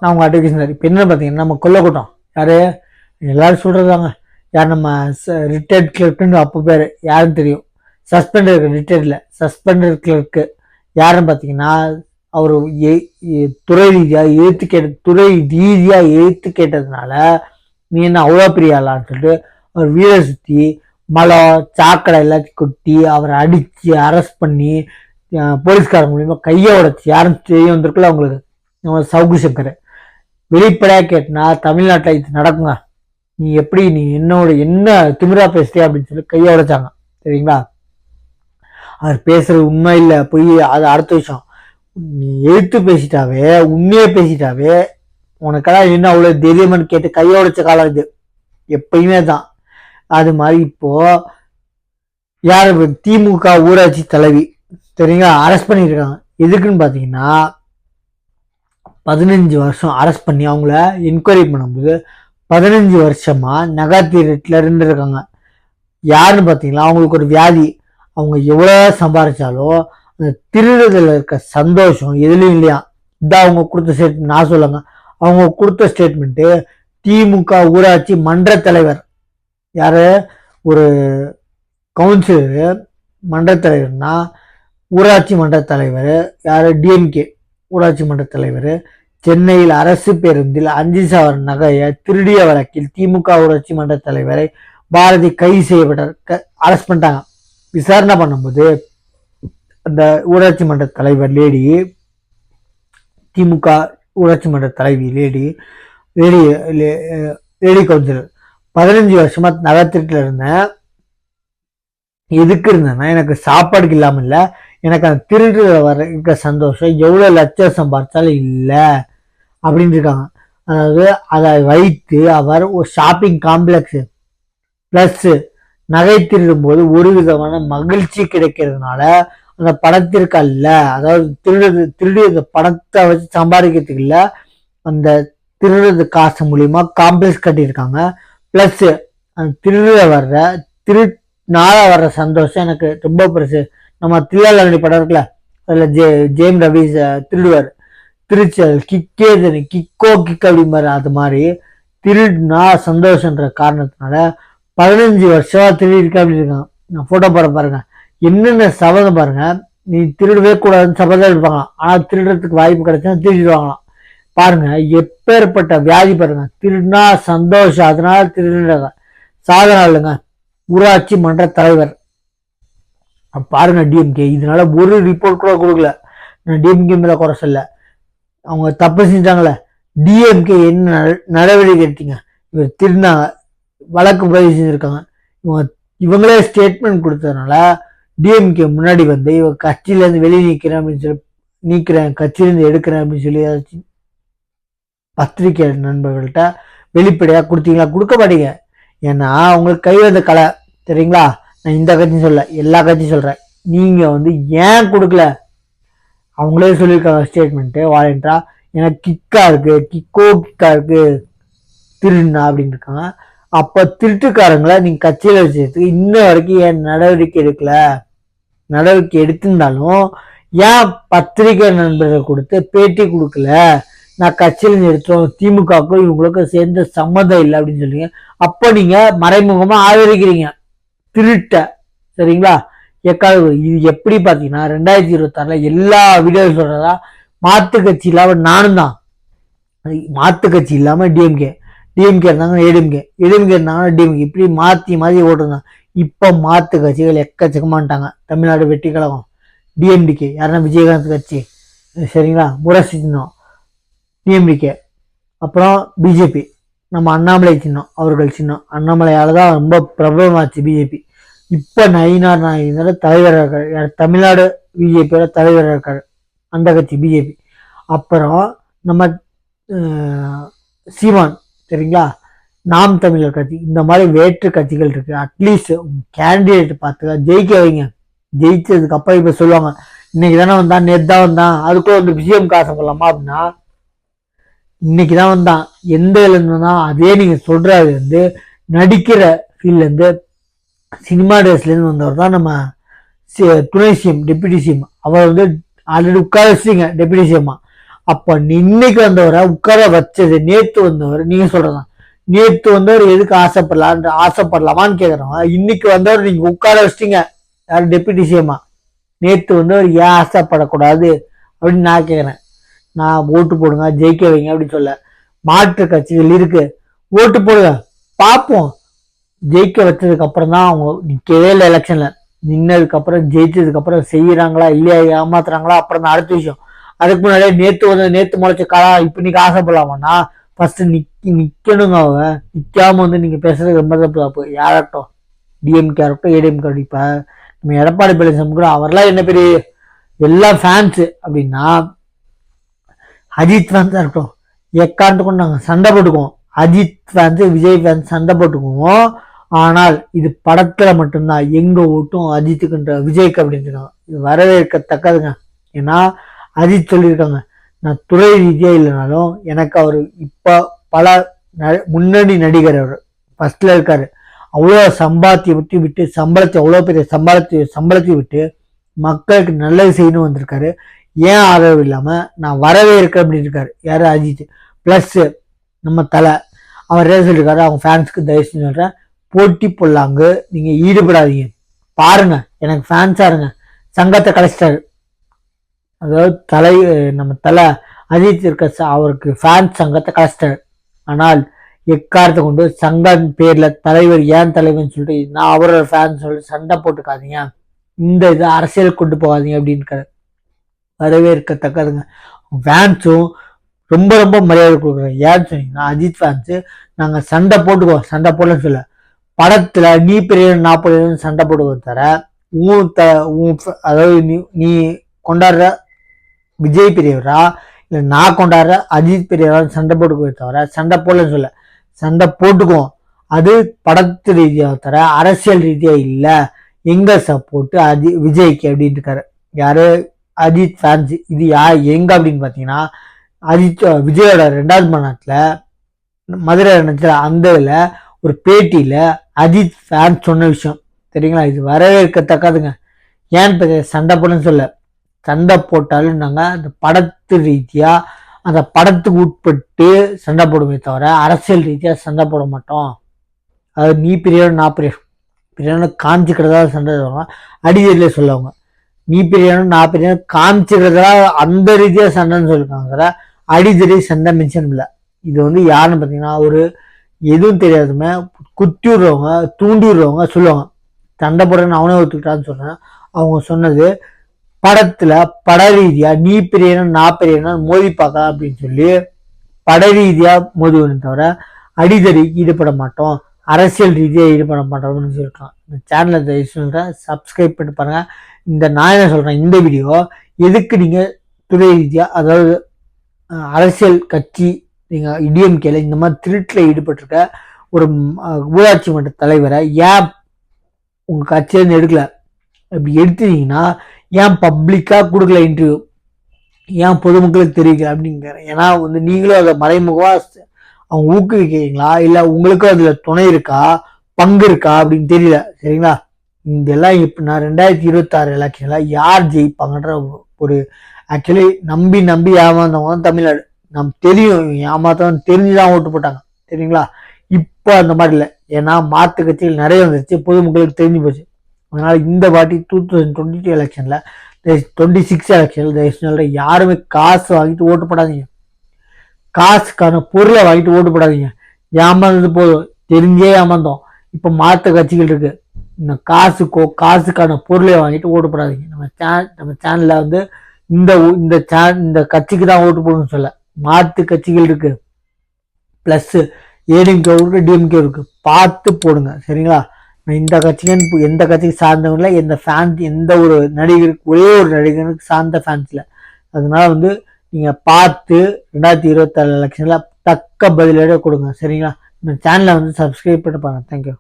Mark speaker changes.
Speaker 1: நான் உங்கள் அட்வொகேஷன் இப்போ என்ன பார்த்தீங்கன்னா நம்ம கொல்லக்கூட்டோம் யார் எல்லாரும் சொல்கிறதாங்க யார் நம்ம ரிட்டையர்ட் கிளர்க்குன்னு அப்போ பேர் யாருன்னு தெரியும். சஸ்பெண்டர் ரிட்டையர்டில் சஸ்பெண்டர் கிளர்க்கு யாருன்னு பார்த்தீங்கன்னா அவர் துறை ரீதியாக எழுத்து கேட்டதுனால நீ என்ன அவ்வளோ பெரிய ஆளான்னு சொல்லிட்டு அவர் வீரை சுற்றி மலம் சாக்கடை எல்லாத்தையும் கொட்டி அவரை அடித்து அரெஸ்ட் பண்ணி போலீஸ்காரங்க மூலியமா கையை உடைச்சி யாரும் தெரிய வந்திருக்குல்ல அவங்களுக்கு நம்ம சவுகு சங்கர் வெளிப்படையாக கேட்டினா தமிழ்நாட்டில் இது நடக்குங்க. நீ என்னோட என்ன திமிரா பேசுறியா அப்படின்னு சொல்லி கையை உடைச்சாங்க. சரிங்களா, அவர் பேசுறது உண்மை இல்லை பொய் அது அடுத்த விஷயம். நீ எழுத்து பேசிட்டாவே உண்மையே பேசிட்டாவே உனக்கெல்லாம் என்ன அவ்வளோ தைரியம்னு கேட்டு கையை உடைச்ச காலம் இது எப்பயுமே தான். அது மாதிரி இப்போ யார் திமுக ஊராட்சி தலைவி சரிங்களா அரெஸ்ட் பண்ணியிருக்காங்க. எதுக்குன்னு பார்த்தீங்கன்னா 15 வருஷம் அரெஸ்ட் பண்ணி அவங்கள என்கொயரி பண்ணும்போது 15 வருஷமா நகாத்தீரத்தில் இருந்திருக்காங்க. யாருன்னு பார்த்தீங்கன்னா அவங்களுக்கு ஒரு வியாதி. அவங்க எவ்வளோ சம்பாதிச்சாலும் அந்த திருடுதல் இருக்க சந்தோஷம் எதுலையும் இல்லையா. இதான் அவங்க கொடுத்த ஸ்டேட்மெண்ட். நான் சொல்லுங்க, அவங்க கொடுத்த ஸ்டேட்மெண்ட்டு திமுக ஊராட்சி மன்ற தலைவர் யாரு ஒரு கவுன்சிலரு மன்ற தலைவர்னா ஊராட்சி மன்ற தலைவர் யாரு டிஎம்கே ஊராட்சி மன்ற தலைவர் சென்னையில் அரசு பேருந்தில் 5,000 நகையை திருடிய வழக்கில் திமுக ஊராட்சி மன்ற தலைவரை பாரதி கைது செய்யப்பட்டார். அரெஸ்ட் பண்ணிட்டாங்க. விசாரணை பண்ணும்போது அந்த ஊராட்சி மன்ற தலைவர் லேடி திமுக ஊராட்சி மன்ற தலைவி லேடி கவுன்சிலர் 15 வருஷமா நகத்திட்டுல இருந்தேன். எதுக்கு இருந்தேன்னா எனக்கு சாப்பாடுக்கு இல்லாமல் இல்லை, எனக்கு அந்த திருட்டு வர இருக்க சந்தோஷம் எவ்வளோ லட்சம் சம்பாதிச்சாலும் இல்லை அப்படின்னு இருக்காங்க. அதாவது அதை வைத்து அவர் ஒரு ஷாப்பிங் காம்ப்ளெக்ஸ் பிளஸ் நகை திருடும் போது ஒரு விதமான மகிழ்ச்சி கிடைக்கிறதுனால அந்த பணத்திற்கு அல்ல, அதாவது திருடிய பணத்தை வச்சு சம்பாதிக்கிறதுக்கு இல்லை, அந்த திருடுறது காசு மூலியமா காம்ப்ளெக்ஸ் கட்டியிருக்காங்க. பிளஸ் அந்த திருநாள வர்ற சந்தோஷம் எனக்கு ரொம்ப பெருசு. நம்ம தில்லாலி படம் இருக்குல்ல, அதுல ஜேம் ரவி திருடுவார், திருச்சல் கிக்கோ அப்படிம்பாரு. அது மாதிரி திருடுனா சந்தோஷன்ற காரணத்தினால 15 வருஷமா திருடிருக்க அப்படி இருக்காங்க. நான் போட்டோ போட பாருங்க, என்னென்ன சபதம் பாருங்க. நீ திருடவே கூடாதுன்னு சபதம் எடுப்பாங்களாம், ஆனா திருடுறதுக்கு வாய்ப்பு கிடைச்சா திருடிடுவாங்களாம். பாருங்க எப்பேற்பட்ட வியாதி பாருங்க. திருடுனா சந்தோஷம் அதனால திருடுறாங்க. சாதனை இல்லைங்க ஊராட்சி மன்ற தலைவர். பாருங்க டிஎம்கே இதனால ஒரு ரிப்போர்ட் கூட கொடுக்கல. நான் டிஎம்கே மேல குறை சொல்ல, அவங்க தப்பு செஞ்சாங்களே. டிஎம்கே என்ன நடவடிக்கை எடுத்தீங்க? இவர் திருநாங்க வழக்கு பதிவு செஞ்சிருக்காங்க. இவங்களே ஸ்டேட்மெண்ட் கொடுத்ததுனால டிஎம்கே முன்னாடி வந்து இவங்க கட்சியிலேருந்து வெளியே நீக்கிறேன் அப்படின்னு சொல்லி கட்சியிலேருந்து எடுக்கிறேன் அப்படின்னு சொல்லி ஏதாச்சும் பத்திரிகை நண்பர்கள்ட்ட வெளிப்படையாக கொடுத்தீங்களா? கொடுக்க மாட்டீங்க. ஏன்னா அவங்களுக்கு கை வந்த கலை சரிங்களா. நான் இந்த கட்சியும் சொல்ல, எல்லா கட்சியும் சொல்கிறேன். நீங்கள் வந்து ஏன் கொடுக்கல? அவங்களே சொல்லியிருக்காங்க ஸ்டேட்மெண்ட்டு வாலண்டரா, எனக்கு கிக்கா இருக்கு திருடுனா அப்படின்னு இருக்காங்க. அப்போ திருட்டுக்காரங்களை நீங்கள் கட்சியில் வச்சதுக்கு இன்ன வரைக்கும் ஏன் நடவடிக்கை எடுக்கல? நடவடிக்கை எடுத்திருந்தாலும் ஏன் பத்திரிகை நண்பர்கள் கொடுத்து பேட்டி கொடுக்கல? நான் கட்சியில் எடுத்தோம், திமுகவுக்கும் இவங்களுக்கும் சேர்ந்த சம்மந்தம் இல்லை அப்படின்னு சொல்றீங்க. அப்போ நீங்க மறைமுகமா ஆதரிக்கிறீங்க திருட்ட சரிங்களா. இது எப்படி பாத்தீங்கன்னா 2026 எல்லா வீடியோ சொல்றதா மாத்து கட்சி இல்லாம நானும் தான். மாத்து கட்சி இல்லாம டிஎம்கே இருந்தாங்க, ஏடிஎம்கே இருந்தாங்க, டிஎம்கே இப்படி மாத்தி ஓட்டுருந்தாங்க. இப்ப மாத்து கட்சிகள் எக்கச்சக்கமாட்டாங்க. தமிழ்நாடு வெற்றி கழகம், டிஎம்டிகே யாருன்னா விஜயகாந்த் கட்சி சரிங்களா, முரசு சின்னம் டிஎம்டிகே, அப்புறம் பிஜேபி நம்ம அண்ணாமலை சின்னம் அவர்கள் சின்னம். அண்ணாமலையால தான் ரொம்ப பிரபலமாச்சு பிஜேபி. இப்ப நயினார் தலைவராக இருக்காரு, தமிழ்நாடு பிஜேபியோட தலைவராக இருக்காரு அந்த கட்சி பிஜேபி. அப்புறம் நம்ம சீமான் சரிங்களா, நாம் தமிழர் கட்சி. இந்த மாதிரி வேற்று கட்சிகள் இருக்கு. அட்லீஸ்ட் கேண்டிடேட் பார்த்து ஜெயிக்க வைங்க. ஜெயிச்சதுக்கு அப்புறம் இப்ப சொல்லுவாங்க இன்னைக்கு தானே வந்தான், நேற்று தான் வந்தான், அதுக்குள்ள வந்து விஜயம் காசு பண்ணலாமா அப்படின்னா இன்னைக்கு தான் வந்தான். எந்த இருந்து தான் அதே நீங்க சொல்றது வந்து நடிக்கிற ஃபீல்ட்ல இருந்து சினிமா டேஸ்ல இருந்து வந்தவர் தான் நம்ம துணை சிஎம் டெபுட்டி சிஎம். அவர் வந்து ஆல்ரெடி உட்கார வச்சிங்க டெபுட்டி சிஎம்மா. அப்ப இன்னைக்கு வந்தவரை உட்கார வச்சது நேத்து வந்தவர், நீங்க சொல்றதான் நேத்து வந்தவர் எதுக்கு ஆசைப்படலாமான்னு கேக்குறோம். இன்னைக்கு வந்தவர் நீங்க உட்கார வச்சிட்டீங்க, யாரு டெபுட்டி சிஎம்மா. நேத்து வந்தவர் ஏன் ஆசைப்படக்கூடாது அப்படின்னு நான் கேக்குறேன். நான் ஓட்டு போடுங்க ஜெயிக்க வைங்க அப்படின்னு சொல்ல. மாற்று கட்சிகள் இருக்கு, ஓட்டு போடுங்க பார்ப்போம். ஜெயிக்க வச்சதுக்கு அப்புறம் தான் அவங்க நிக்கவே இல்லை எலெக்ஷன்ல. நின்னதுக்கு அப்புறம் ஜெயிச்சதுக்கு அப்புறம் செய்யறாங்களா இல்லையா ஏமாத்துறாங்களா அப்புறம் தான் அடுத்த விஷயம். அதுக்கு முன்னாடியே நேத்து முளைச்ச காலா இப்ப நீங்க ஆசைப்படலாமாண்ணா? ஃபர்ஸ்ட் நிக்கணுங்க. அவங்க நிக்காம நீங்க பேசுறது ரொம்ப தப்பு. யாராகட்டும், டிஎம்கே ஆகட்டும் ஏடிஎம்கே. இப்ப நம்ம எடப்பாடி பழனிசாமி கூட அவர்லாம் என்ன பெரிய எல்லாம் ஃபேன்ஸ் அப்படின்னா, அஜித் ஃபேன்ஸா இருக்கட்டும் எக்காண்டு கொண்டு நாங்க சண்டை போட்டுக்குவோம். அஜித் ஃபேன்ஸ் விஜய் ஃபேன்ஸ் சண்டை போட்டுக்குவோம். ஆனால் இது படத்துல மட்டும்தான் எங்க ஓட்டும் அஜித்துக்குன்ற விஜய்க்கு அப்படின்னு இது வரவேற்கத்தக்கதுங்க. ஏன்னா அஜித் சொல்லியிருக்காங்க, நான் துறை ரீதியா இல்லைனாலும் எனக்கு அவர் இப்ப பல முன்னணி நடிகர், அவர் ஃபர்ஸ்ட்ல இருக்காரு. அவ்வளோ சம்பாத்தியத்தை விட்டு அவ்வளோ பெரிய சம்பளத்தை விட்டு மக்களுக்கு நல்லது செய்யணும் வந்திருக்காரு. ஏன் ஆதரவு இல்லாம நான் வரவே இருக்கேன் அப்படின்னு இருக்காரு யாரு? அஜித். பிளஸ் நம்ம தலை அவர் என்ன சொல்லியிருக்காரு, அவங்க ஃபேன்ஸ்க்கு தயவு செஞ்சு சொல்றேன், போட்டி போடலாங்க நீங்க ஈடுபடாதீங்க. பாருங்க எனக்கு ஃபேன்ஸா இருங்க. சங்கத்தை கலைச்சிட்டாரு. அதாவது நம்ம தலை அஜித் இருக்க அவருக்கு ஃபேன்ஸ் சங்கத்தை கலைச்சிட்டாரு. ஆனால் எக்காரத்தை கொண்டு சங்கம் பேர்ல தலைவர் ஏன் தலைவர்னு சொல்லிட்டு நான் அவரோட ஃபேன்ஸ் சொல்லிட்டு சண்டை போட்டுக்காதீங்க, இந்த இது அரசியல் கொண்டு போகாதீங்க அப்படின்னு வரவேற்கத்தக்கதுங்க. ஃபேன்ஸும் ரொம்ப ரொம்ப மரியாதை கொடுக்குறேன். ஏன்னு சொன்னீங்கன்னா அஜித் ஃபேன்ஸு நாங்கள் சண்டை போட்டுக்குவோம், சண்டை போடலன்னு சொல்ல. படத்துல நீ பெரிய நான் பெரிய சண்டை போடுவோம் தர அதாவது நீ கொண்டாடுற விஜய் பெரியவரா இல்லை நான் கொண்டாடுற அஜித் பெரியவரா சண்டை போட்டுக்குவே தவிர சண்டை போடலன்னு சொல்ல. சண்டை போட்டுக்குவோம், அது படத்து ரீதியாக தர அரசியல் ரீதியா இல்லை. எங்க சப்போர்ட் விஜய்க்கு அப்படின்னு இருக்காரு யாரு? அஜித் ஃபேன்ஸ். இது எங்க அப்படின்னு பாத்தீங்கன்னா விஜயோட 2வது மாநாட்டுல மதுரை நினைச்ச அந்த இதுல ஒரு பேட்டியில அஜித் ஃபேன்ஸ் சொன்ன விஷயம் தெரியுங்களா? இது வரவேற்கத்தக்கதுங்க. ஏன்னு சண்டை போடணும்னு சொல்ல. சண்டை போட்டாலும் நாங்க அந்த படத்து ரீதியா அந்த படத்துக்கு உட்பட்டு சண்டை போடுமே தவிர அரசியல் ரீதியா சண்டை போட மாட்டோம். அது நீ பெரியவன் நான் பெரியவனு காமிச்சுக்கிறதா சண்டை சொல்லுவாங்க. அடிதடியில சொல்லுவாங்க நீ பெரியவனும் நான் பெரியவனும் காமிச்சுக்கிறதா அந்த ரீதியா சண்டைன்னு சொல்லிருக்காங்க. அடிதடி சண்டை மென்ஷன் இல்லை. இது யாருன்னு பாத்தீங்கன்னா ஒரு எதுவும் தெரியாதுமே குத்தி விடுறவங்க தூண்டி விடுறவங்க சொல்லுவாங்க சண்டை போடுறேன்னு அவனே ஒத்துக்கிட்டான்னு சொன்னேன். அவங்க சொன்னது படத்துல பட ரீதியா நீ பெரியவன் நான் பெரியவன் மோதி பார்க்கலாம் அப்படின்னு சொல்லி பட ரீதியா மோதுவன்னு தவிர அடிதடி ஈடுபட மாட்டோம், அரசியல் ரீதியா ஈடுபட மாட்டோம்னு சொல்லிருக்கான். இந்த சேனலை சொல்றேன், சப்ஸ்கிரைப் பண்ணி பாருங்க. நான் என்ன சொல்றேன், இந்த வீடியோ எதுக்கு நீங்க துறை ரீதியா அதாவது அரசியல் கட்சி நீங்க டிஎம்கேல இந்த மாதிரி திருட்டுல ஈடுபட்டிருக்க ஒரு ஊராட்சி மன்ற தலைவரை ஏன் உங்க கட்சியில எடுக்கல? இப்படி எடுத்தீங்கன்னா ஏன் பப்ளிக்கா கொடுக்கல இன்டர்வியூ, ஏன் பொதுமக்களுக்கு தெரிவிக்கல அப்படிங்கிற. ஏன்னா நீங்களும் அதை மறைமுகமா அவங்க ஊக்குவிக்கிறீங்களா இல்ல உங்களுக்கும் அதுல துணை இருக்கா பங்கு இருக்கா அப்படின்னு தெரியல. சரிங்களா? இதெல்லாம் இப்ப நான் 2026 எலெக்ஷன்ல யார் ஜெயிப்பாங்கன்ற ஒரு ஆக்சுவலி நம்பி ஏமாந்தவங்க தான் தமிழ்நாடு. நம்ம தெரியும் ஏமாத்தவன் தெரிஞ்சுதான் ஓட்டு போட்டாங்க. சரிங்களா? இப்போ அந்த மாதிரி இல்லை. ஏன்னா மாற்று கட்சிகள் நிறைய வந்துருச்சு, பொதுமக்களுக்கு தெரிஞ்சு போச்சு. அதனால இந்த வாட்டி 2022 எலெக்ஷன்ல 26 எலெக்ஷன்ல யாருமே காசு வாங்கிட்டு ஓட்டு போடாதீங்க. காசுக்கான பொருளை வாங்கிட்டு ஓட்டு போடாதீங்க. ஏமாந்தது போதும், தெரிஞ்சே ஏமாந்தோம். இப்ப மாற்று கட்சிகள் இருக்கு, இந்த காசுக்கான பொருளை வாங்கிட்டு ஓட்டு போடாதீங்க. நம்ம சேனல்ல இந்த கட்சிக்கு தான் ஓட்டு போடணும்னு சொல்ல. மாற்று கட்சிகள் இருக்கு, பிளஸ் ஏடிஎம்கே இருக்கு டிஎம்கே இருக்கு, பார்த்து போடுங்க. சரிங்களா? இந்த கட்சிக்கு எந்த கட்சிக்கு சார்ந்தவங்கள எந்த ஃபேன்ஸ் எந்த ஒரு நடிகருக்கு ஒரே ஒரு நடிகருக்கு சார்ந்த ஃபேன்ஸ்ல. அதனால நீங்க பார்த்து 2026 எலெக்ஷன்ல தக்க பதிலீட கொடுங்க. சரிங்களா? இந்த சேனலை சப்ஸ்கிரைப் பண்ணி பாருங்க. தேங்க்யூ.